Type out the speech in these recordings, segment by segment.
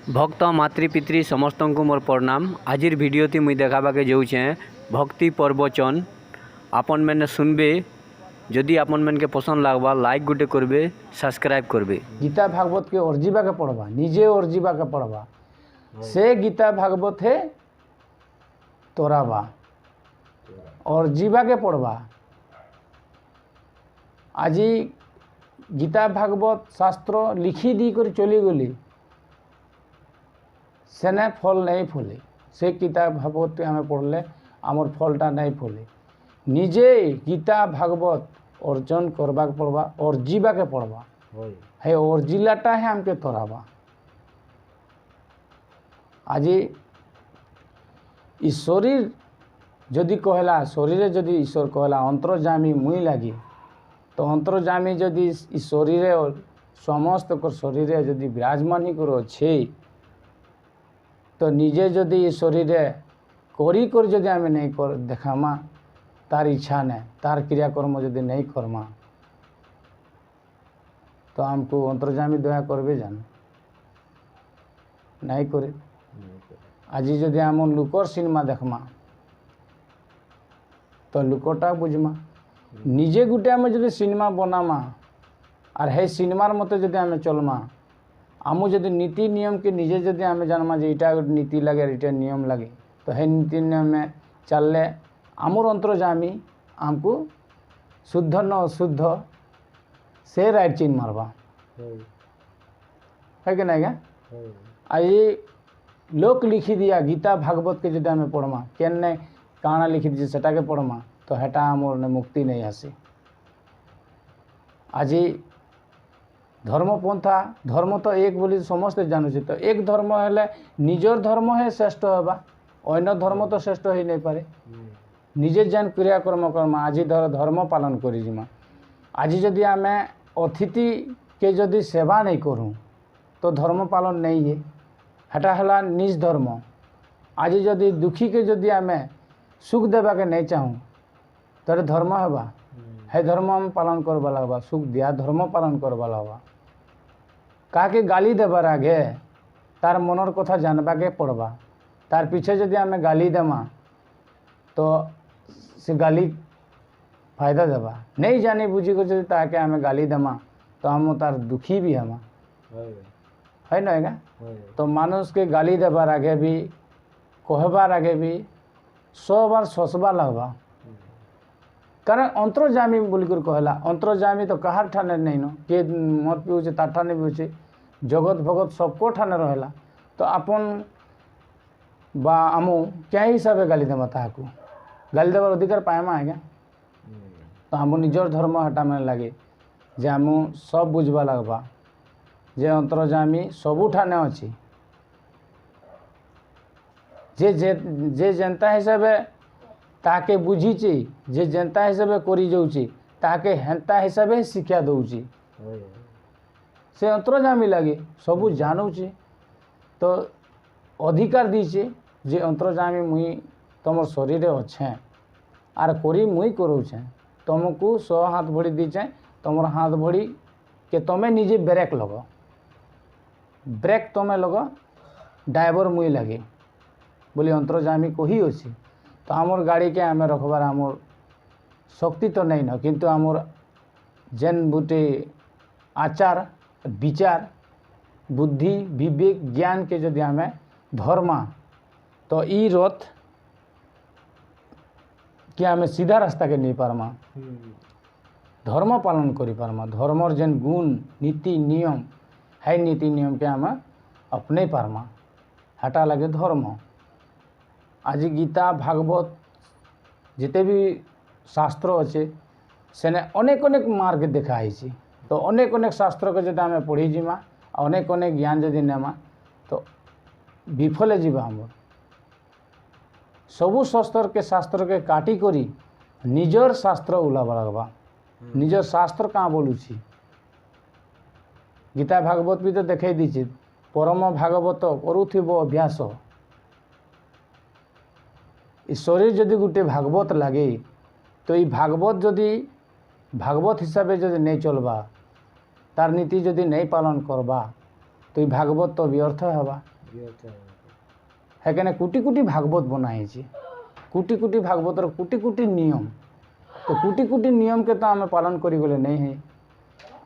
भक्त मातृपितृ समस्त को मोर प्रणाम। आजिर भिडियोटी मुई देखाबाके जाऊे भक्ति प्रवचन। आपन मैंने सुनबे, जदि आपन मैंने पसंद लगवा लाइक गुटे करबे, सब्सक्राइब करबे। गीता भागवत के अर्जीबा के पढ़वा, निजे अर्जीबा के पढ़वा, से गीता भागवत है तोराबा अर्जीबा के पढ़वा। आज गीता भागवत शास्त्र लिखी दी कर चली गली, सेने फल नहीं फले। से गीता भागवत आम पढ़ले आमर फलटा नहीं फले। निजे गीता भागवत अर्जन करवा पड़वा, अर्जीबा के पढ़वा। है अर्जिलाटा है आमके तोराबा। आज ई शरीर जदि कहला, शरीर जदि ईश्वर कहला अंतर्जामी मुई लगी, तो अंतर्जामी जदि ई शरीर समस्त शरीर जदि विराजमान ही करो छे, तो निजे जदि ये शरीर करी कर जदि आम नहीं कर देखामा, तार इच्छा ने तार क्रियाकर्म जदि नहीं करमा, तो हमको अंतर्जामी दया करबे जान नहीं करे। आज जदि आम लुकर सिनेमा देखमा, तो लुकटा बुझमा। निजे गुटे आम जदि सिनेमा बनामा और है सिनेमार मत जदि आम चलमा, आमु जदि नीति नियम के निजे जदि आम जानमा जे इटा नीति लगे इटा नियम लगे, तो है नीति नियम में चलले आमुर अंतर्जामी आमको शुद्ध न अशुद्ध से राइट चिन्ह मारवा है कि नहीं। आज लोक लिखी दिया गीता भागवत के जदि आम पढ़मा, केने काना लिखी दी सेटा के पढ़मा, तो हेटा आमर ने मुक्ति नहीं आसे। आज धर्मपंथा धर्म तो एक बोली समस्ते जानुचे, तो एक धर्म है निजर धर्म है श्रेष्ठ होगा, अन्य धर्म तो श्रेष्ठ हो नहीं पारे। निजे जान क्रियाकर्म कर्मा। आज धर्म पालन करिजिमा। आज जदि आम अतिथि के जदि सेवा नहीं करूँ, तो धर्म पालन नहीं है, हेटा है निज धर्म। आज जदि दुखी के जदि आम सुख देवा के नहीं चाहूँ, तो धर्म हेबा है धर्म हम पालन करवा लगवा, सुख दिया धर्म पालन करवा लगवा। काके गाली देवार आगे तार मनर कथा जानवा के पड़वा। तार पीछे जदि आम गाली देमा, तो से गाली फायदा देवा। नहीं जानी बुझी कर जदि ताके आम गाली देमा, तो हम तार दुखी भी हम है ना। तो मानुष के गाली देवार आगे भी कहबार आगे भी 100 बार सोचबा लगवा। कारण अंतर्जामी बोलिकर कहला, अंतर्जामी तो कहार ठाने नहीं न, के मत पीछे तार ठाने पीछे जगत भगत सबको ठाने रहेला। तो आपन बा आमु क्या हिसाब से गाली देमा, ताकू गाली देवार अधिकार पाएमा है क्या। तो आम निजर धर्म हटा में लगे जे आमु सब बुझवा लगवा जे अंतर्जामी सबू ठाने अच्छी। जे जनता हिसाब ताके बुझीचे, जे जनता हिसाब करी जाऊँची ताके हेंता हिसाब शिक्षा दौची। से अंतर्जामी लगे सबू जानूची, तो अधिकार दीचे जे अंतर्जामी मुई तुम शरीर अच्छे आर करी मुई करोचे। तुमको 100 हाथ भड़ी दीचे, तुम हाथ भड़ी के तुम्हें निजे ब्रेक लगो, ब्रेक तुम्हें लगो, ड्राइवर मुई लगे बोली अंतर्जामी को ही अच्छी। तो आमर गाड़ी के आम रखबार आमर शक्ति तो नहीं न, किंतु आमर जेन बुटे आचार विचार बुद्धि विवेक ज्ञान के जदि आम धर्मा, तो ई रथ कि आम सीधा रास्ता के नहीं पारमा, धर्म पालन करी पारमा। धर्मर जेन गुण नीति नियम है, नीति नियम के आम अपने पारमा, हटा लगे धर्म। आज गीता भागवत जिते भी शास्त्र अच्छे, सेने अनेक अनेक मार्ग देखाई। तो अनेक अनेक शास्त्र के जब आम पढ़ी जीमा, अनेक अनेक ज्ञान जदि नेमा, तो विफले जीवा। हम सबू शास्त्र के काटी करी निजर शास्त्र उलावा लगवा। निजर शास्त्र कहाँ बोलूची, गीता भागवत भी तो देखे दीचे, परम भागवत करुथिबो अभ्यास। शरीर जदि गोटे भागवत लगे, तो ये भागवत जदि भागवत हिसाब से नहीं चलबा, तार नीति जदि नहीं पालन करबा, तो ये भागवत तो व्यर्थ हवा। সেখানে কোটি কোটি ভাগবত বনা হয়েছে, কোটি কোটি ভাগবतर কোটি কোটি নিয়ম। তো কোটি কোটি নিয়ম के तो आम पालन करी गले नहीं है।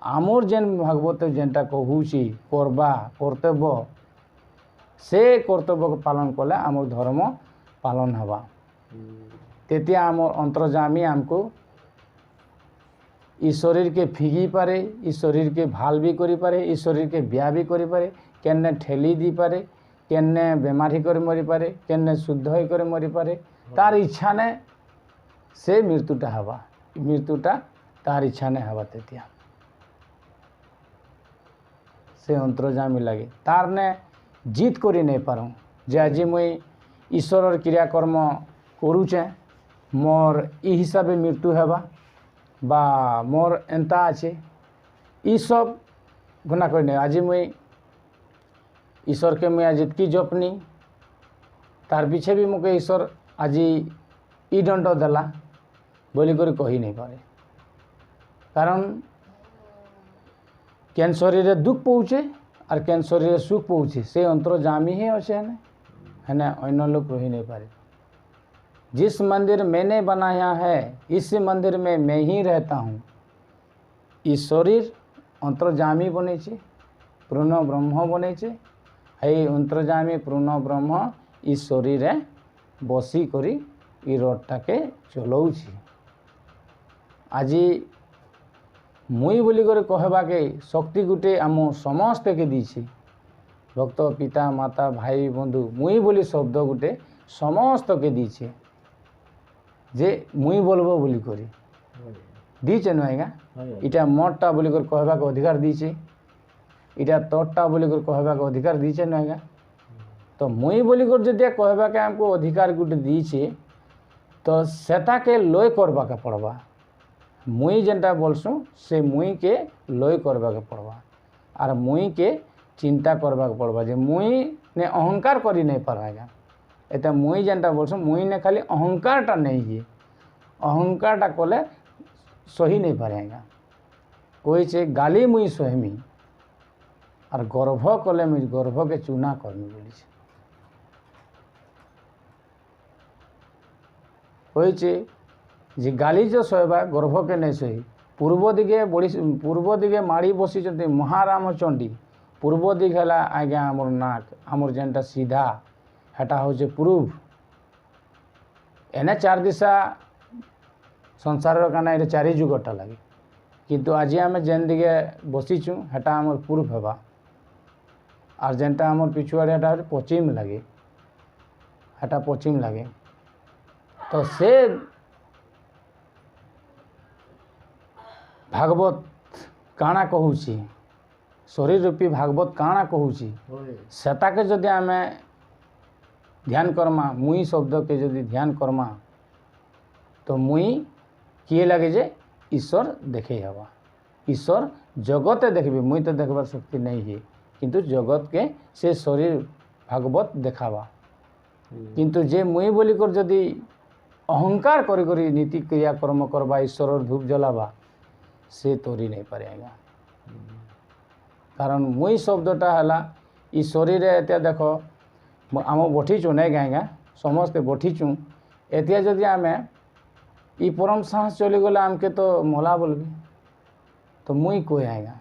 आमर जेन भागवत जेनटा कहूची करबा कर्तव्य से कर्तव्य को पालन कले आमर धर्म पालन हवा। तेतिया आमर अंतर्जामी आमको ई शरीर के फिगी पारे, ई शरीर के भाल भी करी पारे, ई शरीर के ब्याह भी करी पारे, केन्ने ठेली दी पारे, केन्ने बेमारी कर मरी पारे, केन्ने शुद्ध होई कर मरी पारे। तार इच्छा ने से मृत्युटा हवा, मृत्युटा तार इच्छा ने हवा। तेतिया से अंतर्जामी लगे तार ने जीत करी नहीं पारूँ जे आज मुई ईश्वर क्रियाकर्म करुचे मोर ई हिसाब से मृत्यु हेबा बा मोर एंता अच्छे ई सब गुना कर नहीं। आज मुई ईश्वर के मुई जितकी जपनी तार पीछे भी मुके ईश्वर आज ई दंड देला बोली कर कही नहीं पारे। कारण केन शरीर दुख पहुँचे और केन शरीर सुख पहुँचे से अंतर्जामी ही अच्छे है ना, अन्य लोग रही नहीं पारे। जिस मंदिर मैंने बनाया है इस मंदिर में मैं ही रहता हूँ। इस शरीर अंतर्जामी बने छे, पूर्ण ब्रह्म बने छे। है अंतर्जामी पूर्ण ब्रह्म इस शरीर बसी करी ई रडटा के चलाऊँची। आज मुई बोली कर कहबा के शक्ति गुटे आम समस्त के दीछे। भक्त पिता माता भाई बंधु मुई बोली शब्द गुटे समस्त के दीछे जे मुई बोलबो बोली करी दीचे नुआगा। इटा मोटा बोली कर कहबा के अधिकार दीचे, इटा तोटा बोली कर कहबा के अधिकार दीचे नुआगा। तो मुई बोली कर जदिया कहबा के हमको अधिकार गुटे दीचे तो सेटा के लय करबा के पड़बा। मुई जेनटा बोलसु से मुई के लय करबा के पड़बा और मुई के चिंता करबा के पड़बा जे मुई ने अहंकार करी नहीं पारेगा। एता मुई जेनटा बोलसु मुई ने खाली अहंकारटा नहीं है, अहंकारटा कले सही नहीं पारेगा। कोई चे गाली मुई सहमी और गर्भ कले मुई गर्भ के चूना करमी बोली छे। कोई चे जे गाली जो सहबा गर्भ के नहीं सही। पूर्व दिगे माड़ी बसी महारामचंडी पूर्व दिग है आज्ञा आमर नाक आमर जेनटा सीधा हेटा हूँ पूर्व एने चार दिशा संसार काना ये चारि जुगटा लगे किंतु आज आम जेन दिगे बसीचु हेटा आमर पूर्व हेबा और जेनटा आमर पिछुआड़े हेटा पश्चिम लगे हेटा पश्चिम लगे। तो से भागवत काଣା कहूची शरीर रूपी भागवत काଣା कहूची सेटा के जदि आम ध्यान करमा मुई शब्द के जदि ध्यान करमा तो मुई किए लगे जे ईश्वर देखे हवा। ईश्वर जगते देखबे मुई तो देखबार शक्ति नहीं है किंतु जगत के से शरीर भागवत देखावा। किंतु जे मुई बोली कर जदि अहंकार करी करी नीति क्रिया कर्म करबा ईश्वर धूप जलावा से तोरी नहीं पारेगा। कारण मुई शब्दटा है ई शरीर एतिया देख आम बठीचु नहीं गाएगा समस्ते बठीचु एतिया जदि आम ई परम साहस चली गले आमके तो मोला बोलबी तो मुई कोई आएगा।